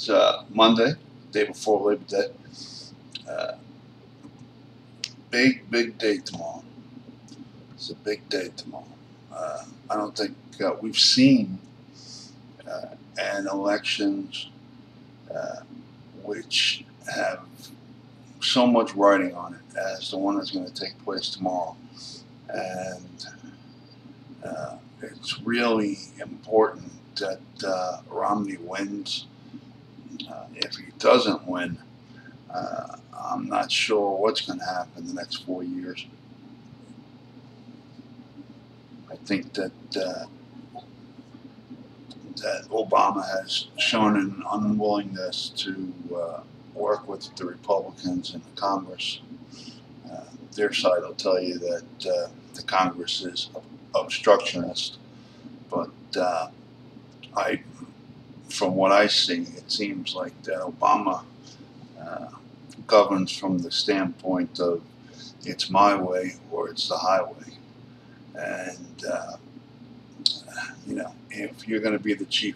It's Monday, day before Labor Day. Big day tomorrow. It's a big day tomorrow. I don't think we've seen an elections which have so much writing on it as the one that's going to take place tomorrow. And it's really important that Romney wins. If he doesn't win, I'm not sure what's going to happen the next 4 years. I think that Obama has shown an unwillingness to work with the Republicans in the Congress. Their side will tell you that the Congress is obstructionist, but from what I see, it seems like that Obama governs from the standpoint of it's my way or it's the highway. And if you're going to be the chief,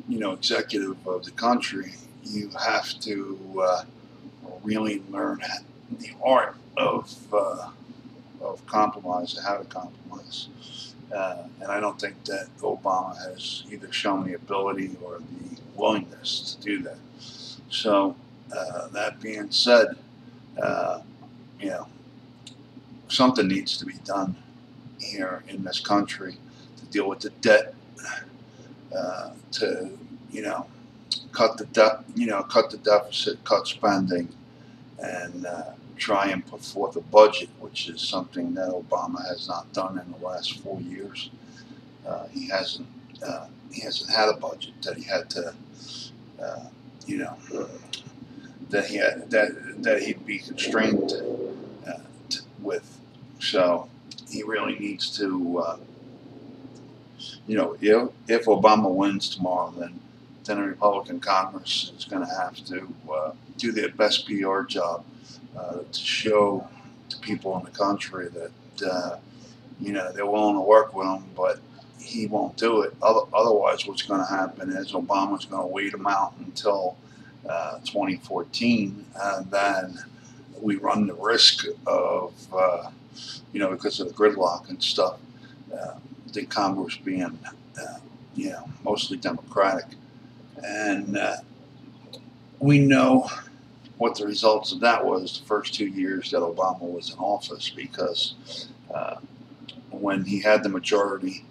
executive of the country, you have to really learn the art of compromise, and how to compromise. And I don't think that Obama has either shown the ability or the willingness to do that. So that being said, something needs to be done here in this country to deal with the debt, to cut the deficit, cut spending, and try and put forth a budget, which is something that Obama has not done in the last 4 years. He hasn't had a budget that he had to, that he'd be constrained with. So he really needs to, if Obama wins tomorrow, then the Republican Congress is going to have to do their best PR job to show the people in the country that they're willing to work with him, but he won't do it. Otherwise, what's going to happen is Obama's going to wait him out until 2014, and then we run the risk of, because of the gridlock and stuff, the Congress being, mostly Democratic. And we know what the results of that was the first 2 years that Obama was in office, because when he had the majority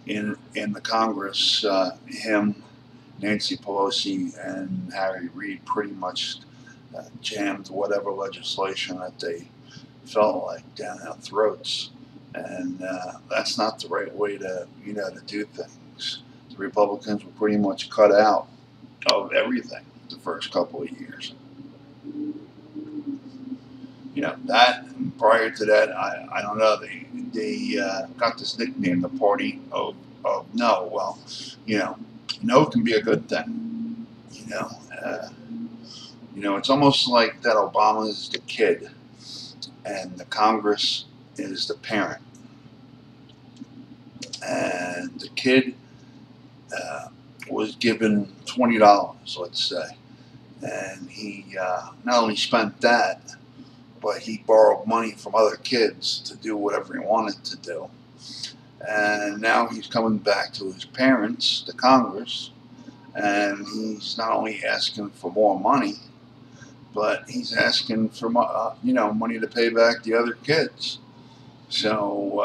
in the Congress, him, Nancy Pelosi, and Harry Reid pretty much jammed whatever legislation that they felt like down our throats. And that's not the right way to do things. The Republicans were pretty much cut out of everything the first couple of years. That prior to that, I don't know. They got this nickname, the Party of No. Well, no can be a good thing. It's almost like that Obama is the kid, and the Congress is the parent. And the kid was given $20, let's say, and he not only spent that, but he borrowed money from other kids to do whatever he wanted to do. And now he's coming back to his parents, the Congress, and he's not only asking for more money, but he's asking for money to pay back the other kids. So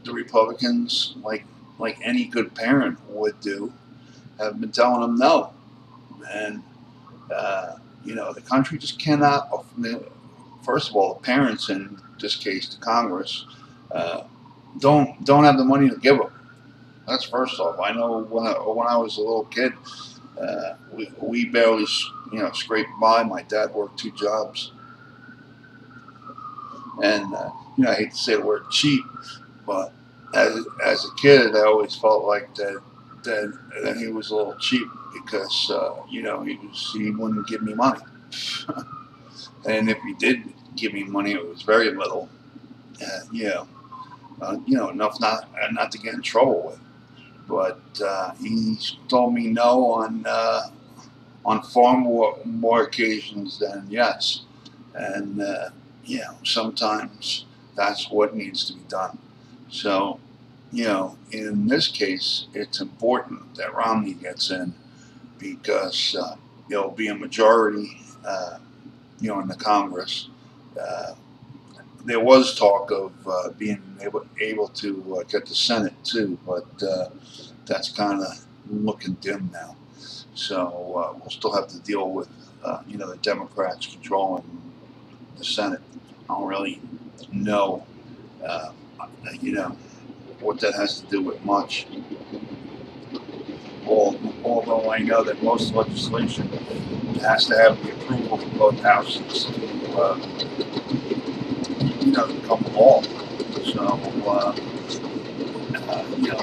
the Republicans, like any good parent would do, have been telling him no. And the country just cannot. First of all, the parents, in this case the Congress, don't have the money to give them. That's first off. I know when I was a little kid, we barely scraped by. My dad worked 2 jobs, and I hate to say the word cheap, but as a kid, I always felt like that he was a little cheap, because he wouldn't give me money. And if he did give me money, it was very little. Enough not to get in trouble with. But he told me no on on far more occasions than yes. And sometimes that's what needs to be done. So, in this case, it's important that Romney gets in because there'll be a majority, in the Congress. Uh, there was talk of being able to get the Senate too, but that's kind of looking dim now. So we'll still have to deal with the Democrats controlling the Senate. I don't really know uh, you know what that has to do with much. Although I know that most legislation has to have the approval of both houses to become law. So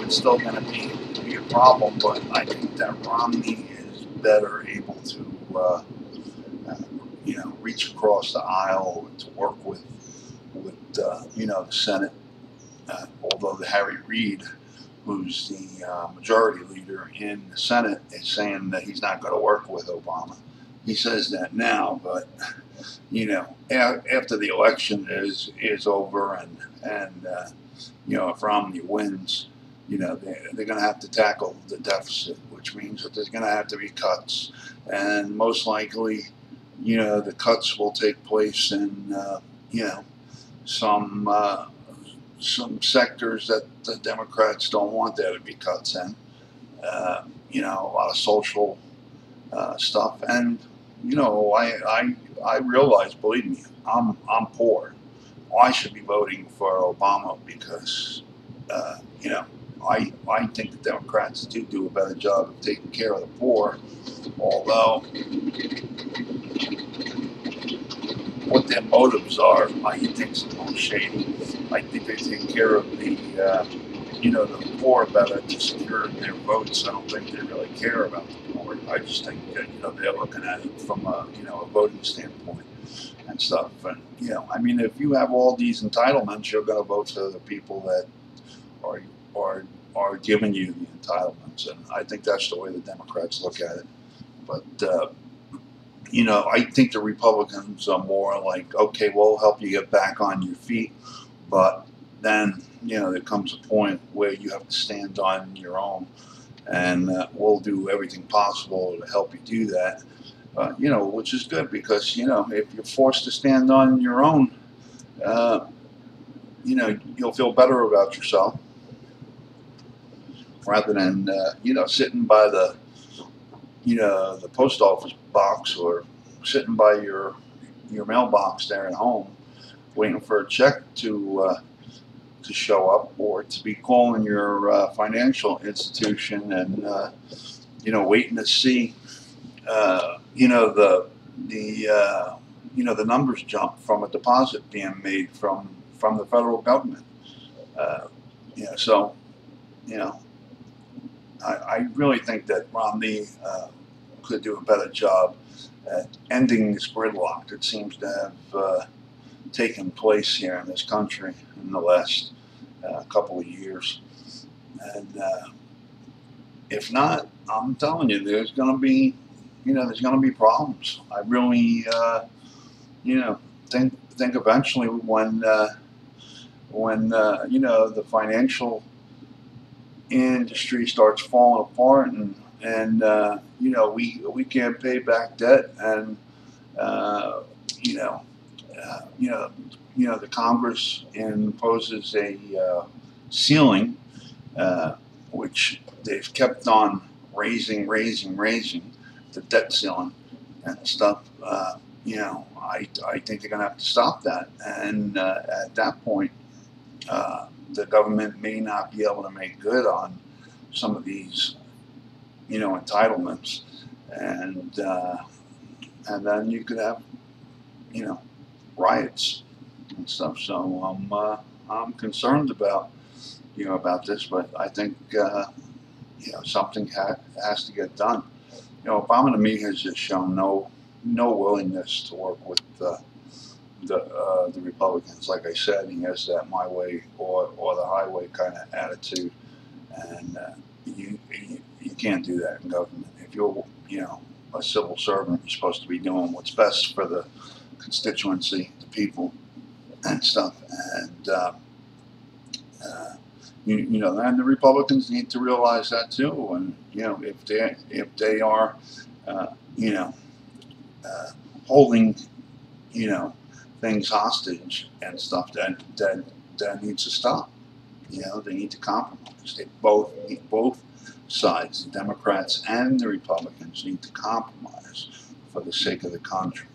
it's still going to be a problem, but I think that Romney is better able to reach across the aisle to work with the Senate. Although the Harry Reid, who's the majority leader in the Senate, is saying that he's not going to work with Obama. He says that now, but after the election is over and if Romney wins, they're going to have to tackle the deficit, which means that there's going to have to be cuts, and most likely, the cuts will take place in some sectors that the Democrats don't want there to be cuts in. A lot of social stuff, and I realize, believe me, I'm poor. I should be voting for Obama because I think the Democrats do a better job of taking care of the poor, although what their motives are, I think is a little shady. I think they take care of the poor better to secure their votes. I don't think they really care about the poor. I just think that they're looking at it from a voting standpoint and stuff. And if you have all these entitlements, you're going to vote for the people that are giving you the entitlements, and I think that's the way the Democrats look at it. But I think the Republicans are more like, okay, we'll help you get back on your feet, but then there comes a point where you have to stand on your own, and we'll do everything possible to help you do that. Which is good because if you're forced to stand on your own, you'll feel better about yourself rather than sitting by the post office box or sitting by your mailbox there at home, waiting for a check to show up, or to be calling your financial institution and waiting to see the numbers jump from a deposit being made from the federal government. So I really think that Romney could do a better job at ending this gridlock that seems to have taken place here in this country in the last couple of years. And if not, I'm telling you, there's going to be problems. I really think eventually when the financial industry starts falling apart and we can't pay back debt, and the Congress imposes a ceiling, which they've kept on raising the debt ceiling and stuff. I think they're going to have to stop that, and at that point, the government may not be able to make good on some of these, entitlements, and then you could have, riots and stuff. So I'm concerned about this, but I think something has to get done. Obama to me has just shown no willingness to work with the Republicans. Like I said, he has that my way or the highway kind of attitude, and you can't do that in government. If you're a civil servant. You're supposed to be doing what's best for the constituency, the people, and stuff. And and the Republicans need to realize that too. And if they are, you know, holding, things hostage and stuff, that needs to stop. They need to compromise. Both sides, the Democrats and the Republicans, need to compromise for the sake of the country.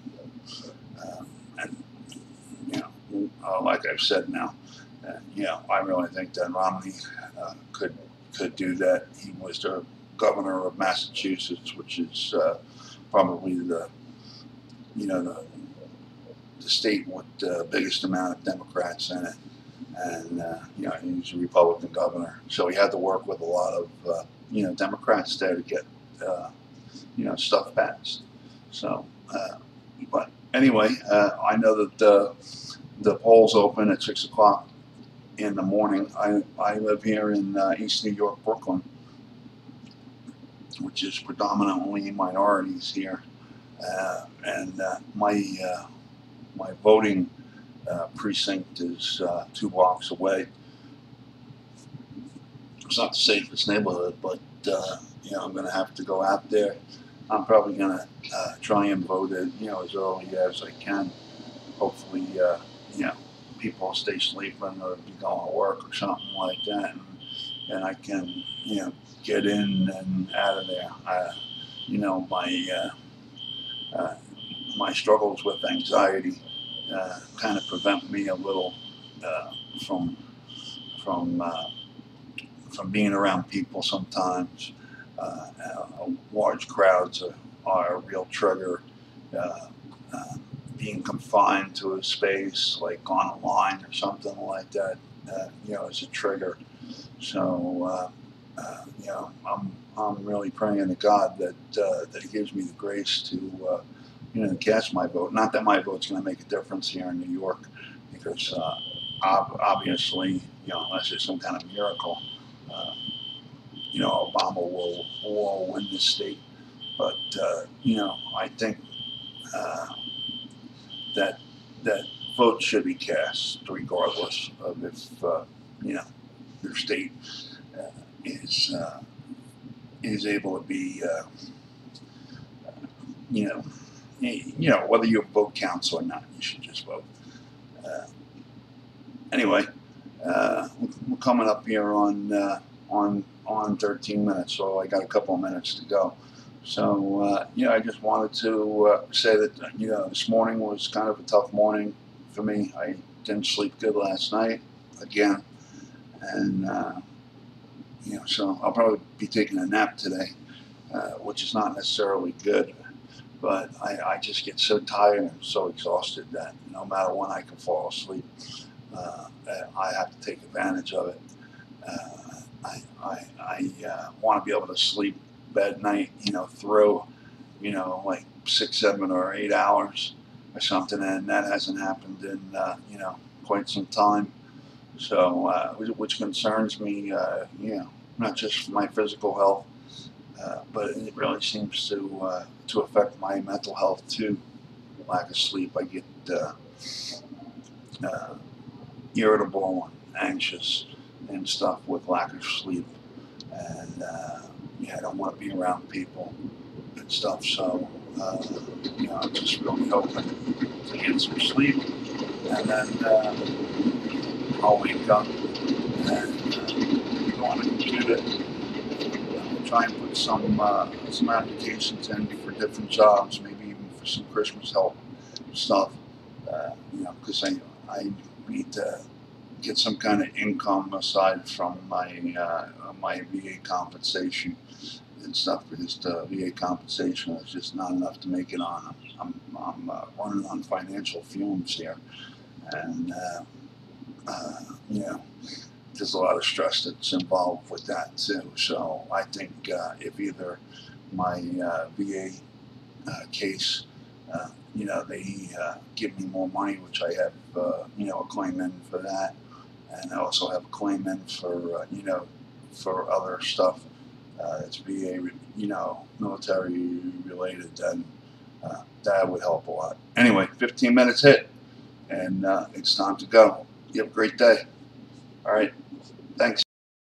And like I've said now, I really think that Romney could do that. He was the governor of Massachusetts, which is probably the state with the biggest amount of Democrats in it. And he's a Republican governor, so he had to work with a lot of Democrats there to get stuff passed. So, but anyway, I know that the polls open at 6 o'clock in the morning. I live here in East New York, Brooklyn, which is predominantly minorities here, and my voting precinct is 2 blocks away. It's not the safest neighborhood, but I'm going to have to go out there. I'm probably going to try and vote it, as early as I can. Hopefully, people stay sleeping or be going to work or something like that, and I can, get in and out of there. My struggles with anxiety kind of prevent me a little from being around people sometimes. Large crowds are a real trigger. Being confined to a space, like on a line or something like that, is a trigger. So, I'm really praying to God that He gives me the grace to, cast my vote. Not that my vote's going to make a difference here in New York, because obviously, unless there's some kind of miracle, Obama will win this state. But I think that vote should be cast regardless of if your state is able to be whether your vote counts or not, you should just vote. Anyway, we're coming up here on 13 minutes, so I got a couple of minutes to go. So I just wanted to say that this morning was kind of a tough morning for me. I didn't sleep good last night again, and so I'll probably be taking a nap today, which is not necessarily good. But I just get so tired and so exhausted that no matter when I can fall asleep, I have to take advantage of it. I want to be able to sleep at night, through, like 6, 7, or 8 hours or something, and that hasn't happened in, quite some time. So, which concerns me, not just for my physical health, but it really seems to affect my mental health too. Lack of sleep, I get irritable and anxious and stuff with lack of sleep, and I don't want to be around people and stuff. So I'm just really hoping to get some sleep, and then I'll wake up and go on the computer. Try and put some applications in for different jobs, maybe even for some Christmas help stuff. Because I need to get some kind of income aside from my my VA compensation and stuff, because the VA compensation is just not enough to make it on. I'm running on financial fumes here, and there's a lot of stress that's involved with that too. So I think if either my VA case, they give me more money, which I have, a claim in for that, and I also have a claim in for, for other stuff. It's VA military related, then that would help a lot. Anyway, 15 minutes hit, and it's time to go. You have a great day. All right. Thanks.